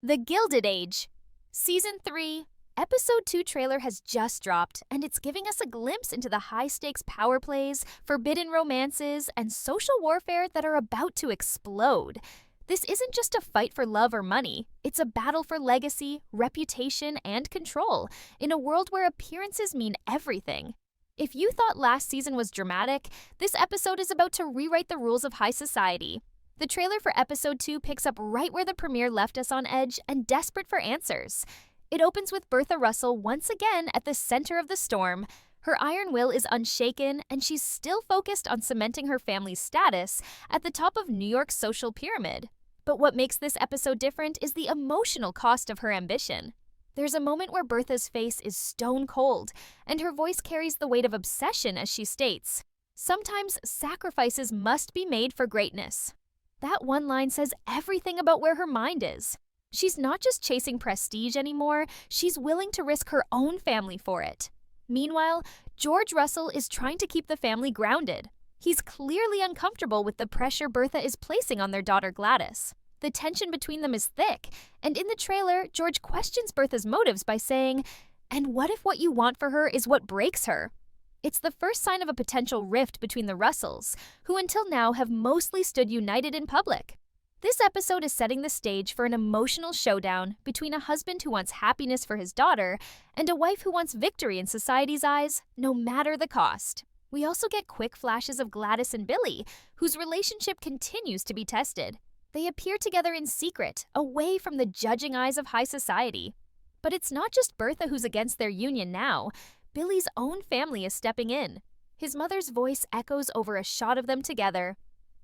The Gilded Age. Season 3, Episode 2 trailer has just dropped, and it's giving us a glimpse into the high-stakes power plays, forbidden romances, and social warfare that are about to explode. This isn't just a fight for love or money, it's a battle for legacy, reputation, and control, in a world where appearances mean everything. If you thought last season was dramatic, this episode is about to rewrite the rules of high society. The trailer for episode 2 picks up right where the premiere left us on edge and desperate for answers. It opens with Bertha Russell once again at the center of the storm. Her iron will is unshaken, and she's still focused on cementing her family's status at the top of New York's social pyramid. But what makes this episode different is the emotional cost of her ambition. There's a moment where Bertha's face is stone cold, and her voice carries the weight of obsession as she states, "Sometimes sacrifices must be made for greatness." That one line says everything about where her mind is. She's not just chasing prestige anymore, she's willing to risk her own family for it. Meanwhile, George Russell is trying to keep the family grounded. He's clearly uncomfortable with the pressure Bertha is placing on their daughter Gladys. The tension between them is thick, and in the trailer, George questions Bertha's motives by saying, "And what if what you want for her is what breaks her?" It's the first sign of a potential rift between the Russells, who until now have mostly stood united in public. This episode is setting the stage for an emotional showdown between a husband who wants happiness for his daughter and a wife who wants victory in society's eyes, no matter the cost. We also get quick flashes of Gladys and Billy, whose relationship continues to be tested. They appear together in secret, away from the judging eyes of high society. But it's not just Bertha who's against their union now. Billy's own family is stepping in. His mother's voice echoes over a shot of them together.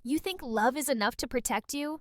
"You think love is enough to protect you?"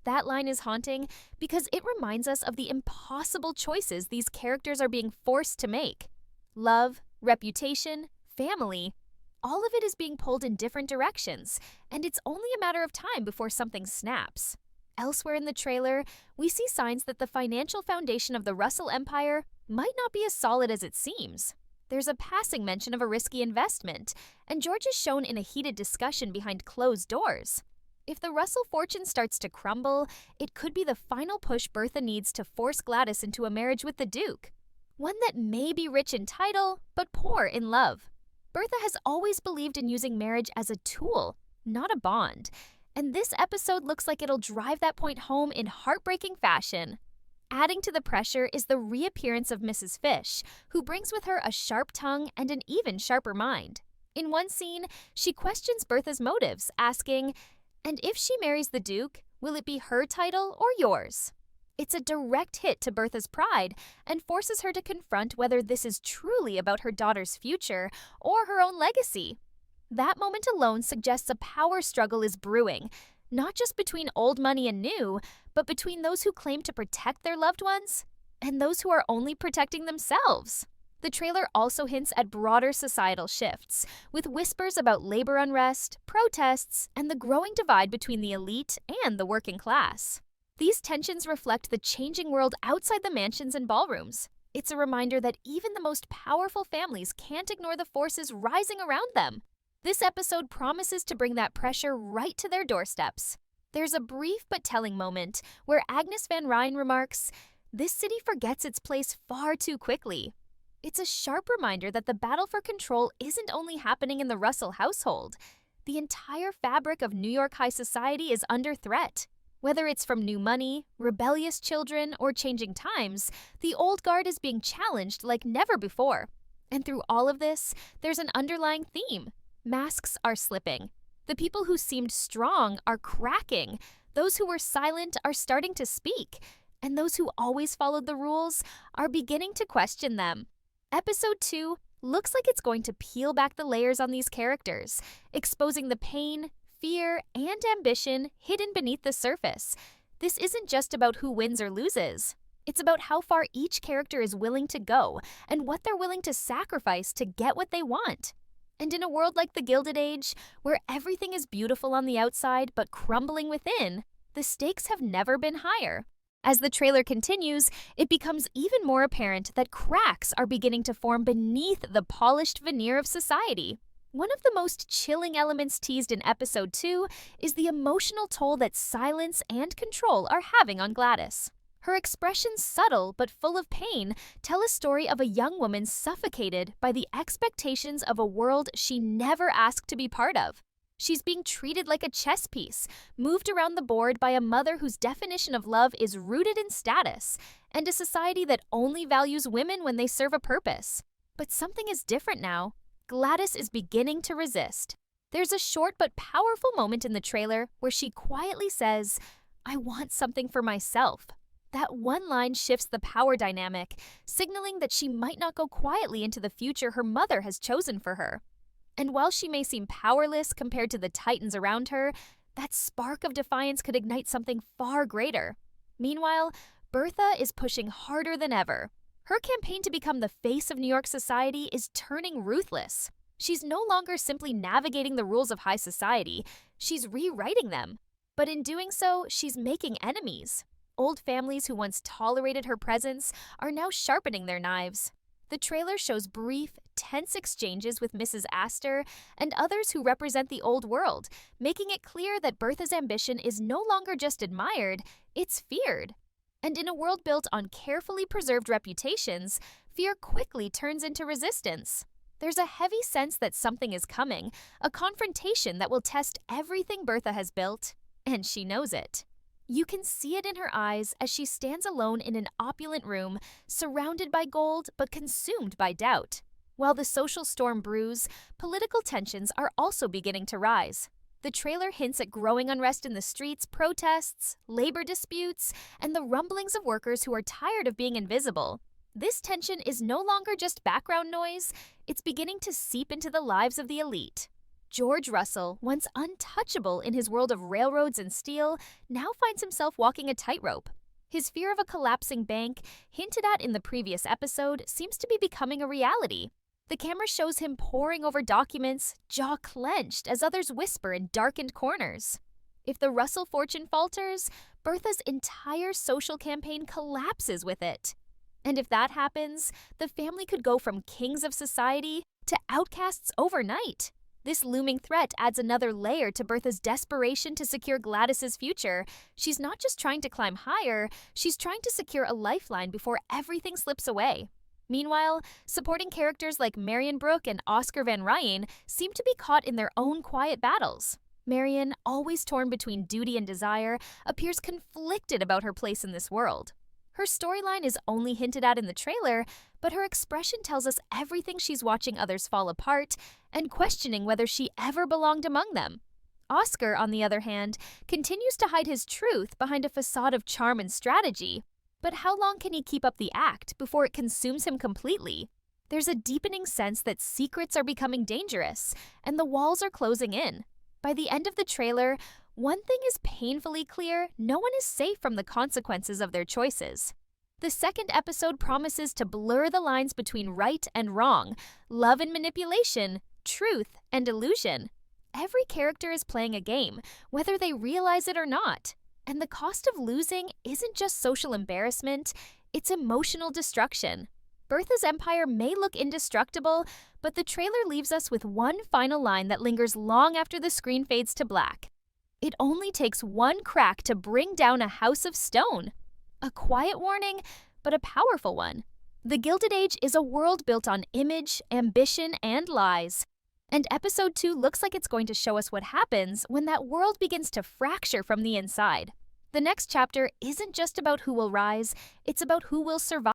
That line is haunting because it reminds us of the impossible choices these characters are being forced to make. Love, reputation, family, all of it is being pulled in different directions, and it's only a matter of time before something snaps. Elsewhere in the trailer, we see signs that the financial foundation of the Russell Empire might not be as solid as it seems. There's a passing mention of a risky investment, and George is shown in a heated discussion behind closed doors. If the Russell fortune starts to crumble, it could be the final push Bertha needs to force Gladys into a marriage with the Duke. One that may be rich in title, but poor in love. Bertha has always believed in using marriage as a tool, not a bond, and this episode looks like it'll drive that point home in heartbreaking fashion. Adding to the pressure is the reappearance of Mrs. Fish, who brings with her a sharp tongue and an even sharper mind. In one scene, she questions Bertha's motives, asking, "And if she marries the Duke, will it be her title or yours?" It's a direct hit to Bertha's pride and forces her to confront whether this is truly about her daughter's future or her own legacy. That moment alone suggests a power struggle is brewing, not just between old money and new, but between those who claim to protect their loved ones and those who are only protecting themselves. The trailer also hints at broader societal shifts, with whispers about labor unrest, protests, and the growing divide between the elite and the working class. These tensions reflect the changing world outside the mansions and ballrooms. It's a reminder that even the most powerful families can't ignore the forces rising around them. This episode promises to bring that pressure right to their doorsteps. There's a brief but telling moment where Agnes Van Ryn remarks, "This city forgets its place far too quickly." It's a sharp reminder that the battle for control isn't only happening in the Russell household. The entire fabric of New York high society is under threat. Whether it's from new money, rebellious children, or changing times, the old guard is being challenged like never before. And through all of this, there's an underlying theme. Masks are slipping. The people who seemed strong are cracking. Those who were silent are starting to speak. And those who always followed the rules are beginning to question them. Episode 2 looks like it's going to peel back the layers on these characters, exposing the pain, fear, and ambition hidden beneath the surface. This isn't just about who wins or loses. It's about how far each character is willing to go and what they're willing to sacrifice to get what they want. And in a world like the Gilded Age, where everything is beautiful on the outside but crumbling within, the stakes have never been higher. As the trailer continues, it becomes even more apparent that cracks are beginning to form beneath the polished veneer of society. One of the most chilling elements teased in episode 2 is the emotional toll that silence and control are having on Gladys. Her expressions, subtle but full of pain, tell a story of a young woman suffocated by the expectations of a world she never asked to be part of. She's being treated like a chess piece, moved around the board by a mother whose definition of love is rooted in status, and a society that only values women when they serve a purpose. But something is different now. Gladys is beginning to resist. There's a short but powerful moment in the trailer where she quietly says, "I want something for myself." That one line shifts the power dynamic, signaling that she might not go quietly into the future her mother has chosen for her. And while she may seem powerless compared to the titans around her, that spark of defiance could ignite something far greater. Meanwhile, Bertha is pushing harder than ever. Her campaign to become the face of New York society is turning ruthless. She's no longer simply navigating the rules of high society, she's rewriting them. But in doing so, she's making enemies. Old families who once tolerated her presence are now sharpening their knives. The trailer shows brief, tense exchanges with Mrs. Astor and others who represent the old world, making it clear that Bertha's ambition is no longer just admired, it's feared. And in a world built on carefully preserved reputations, fear quickly turns into resistance. There's a heavy sense that something is coming, a confrontation that will test everything Bertha has built, and she knows it. You can see it in her eyes as she stands alone in an opulent room, surrounded by gold but consumed by doubt. While the social storm brews, political tensions are also beginning to rise. The trailer hints at growing unrest in the streets, protests, labor disputes, and the rumblings of workers who are tired of being invisible. This tension is no longer just background noise, it's beginning to seep into the lives of the elite. George Russell, once untouchable in his world of railroads and steel, now finds himself walking a tightrope. His fear of a collapsing bank, hinted at in the previous episode, seems to be becoming a reality. The camera shows him poring over documents, jaw clenched as others whisper in darkened corners. If the Russell fortune falters, Bertha's entire social campaign collapses with it. And if that happens, the family could go from kings of society to outcasts overnight. This looming threat adds another layer to Bertha's desperation to secure Gladys's future. She's not just trying to climb higher, she's trying to secure a lifeline before everything slips away. Meanwhile, supporting characters like Marion Brooke and Oscar Van Ryan seem to be caught in their own quiet battles. Marion, always torn between duty and desire, appears conflicted about her place in this world. Her storyline is only hinted at in the trailer, but her expression tells us everything she's watching others fall apart and questioning whether she ever belonged among them. Oscar, on the other hand, continues to hide his truth behind a facade of charm and strategy. But how long can he keep up the act before it consumes him completely? There's a deepening sense that secrets are becoming dangerous, and the walls are closing in. By the end of the trailer, one thing is painfully clear: no one is safe from the consequences of their choices. The second episode promises to blur the lines between right and wrong, love and manipulation, truth and illusion. Every character is playing a game, whether they realize it or not. And the cost of losing isn't just social embarrassment, it's emotional destruction. Bertha's empire may look indestructible, but the trailer leaves us with one final line that lingers long after the screen fades to black. It only takes one crack to bring down a house of stone. A quiet warning, but a powerful one. The Gilded Age is a world built on image, ambition, and lies. And episode 2 looks like it's going to show us what happens when that world begins to fracture from the inside. The next chapter isn't just about who will rise, it's about who will survive.